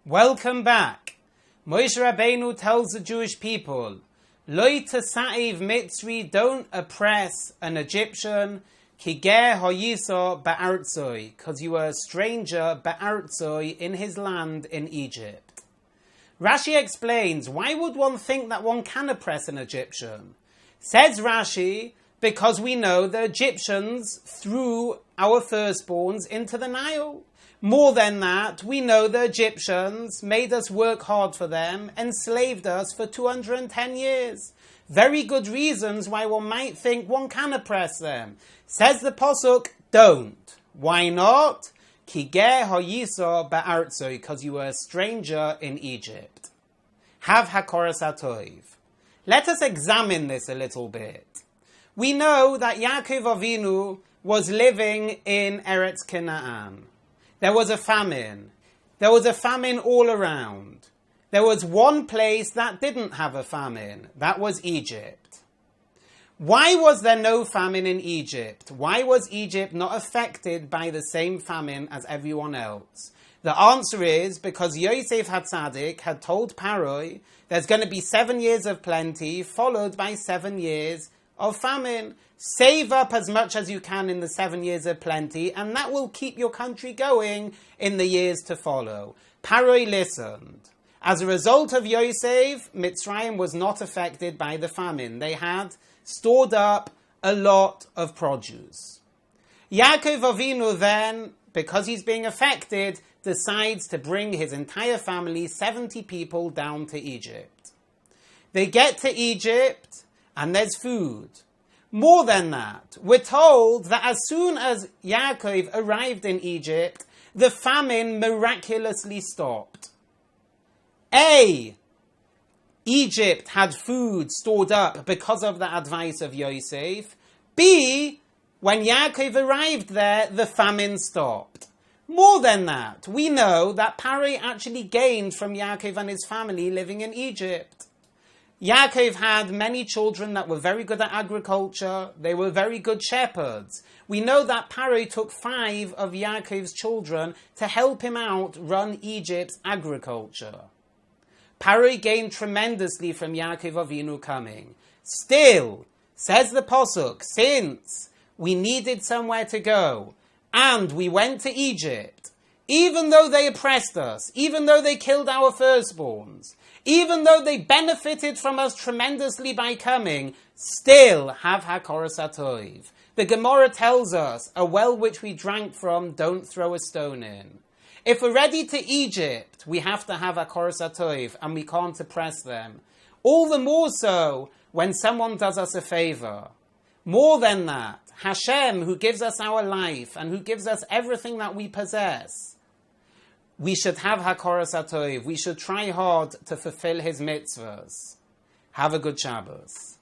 Welcome back. Moshe Rabbeinu tells the Jewish people, Lo tesa'iv Mitzri, don't oppress an Egyptian, ki ger hoyiso ba'artzoi, because you were a stranger ba'artzoi in his land in Egypt. Rashi explains, why would one think that one can oppress an Egyptian? Says Rashi, because we know the Egyptians threw our firstborns into the Nile. More than that, we know the Egyptians made us work hard for them, enslaved us for 210 years. Very good reasons why one might think one can oppress them. Says the Pasuk, don't. Why not? Ki ger hoyiso ba'artzoi, because you were a stranger in Egypt. Have hakoras hatoiv. Let us examine this a little bit. We know that Yaakov Avinu was living in Eretz Canaan. There was a famine. There was a famine all around. There was one place that didn't have a famine. That was Egypt. Why was there no famine in Egypt? Why was Egypt not affected by the same famine as everyone else? The answer is because Yosef HaTzadik had told Paroi there's going to be 7 years of plenty followed by 7 years of famine. Save up as much as you can in the 7 years of plenty, and that will keep your country going in the years to follow. Paroi listened. As a result of Yosef, Mitzrayim was not affected by the famine. They had stored up a lot of produce. Yaakov Avinu then, because he's being affected, decides to bring his entire family, 70 people, down to Egypt. They get to Egypt, and there's food. More than that, we're told that as soon as Yaakov arrived in Egypt, the famine miraculously stopped. Egypt had food stored up because of the advice of Yosef. B, when Yaakov arrived there, the famine stopped. More than that, we know that Paroi actually gained from Yaakov and his family living in Egypt. Yaakov had many children that were very good at agriculture. They were very good shepherds. We know that Paroi took 5 of Yaakov's children to help him out run Egypt's agriculture. Paroi gained tremendously from Yaakov Avinu coming. Still, says the Pasuk, since we needed somewhere to go, and we went to Egypt, even though they oppressed us, even though they killed our firstborns, even though they benefited from us tremendously by coming, still have hakoras hatoiv. The Gemara tells us, a well which we drank from, don't throw a stone in. If we're ready to Egypt, we have to have hakoras hatoiv, and we can't oppress them. All the more so when someone does us a favor. More than that, Hashem, who gives us our life and who gives us everything that we possess, we should have hakoras hatoiv. We should try hard to fulfill his mitzvahs. Have a good Shabbos.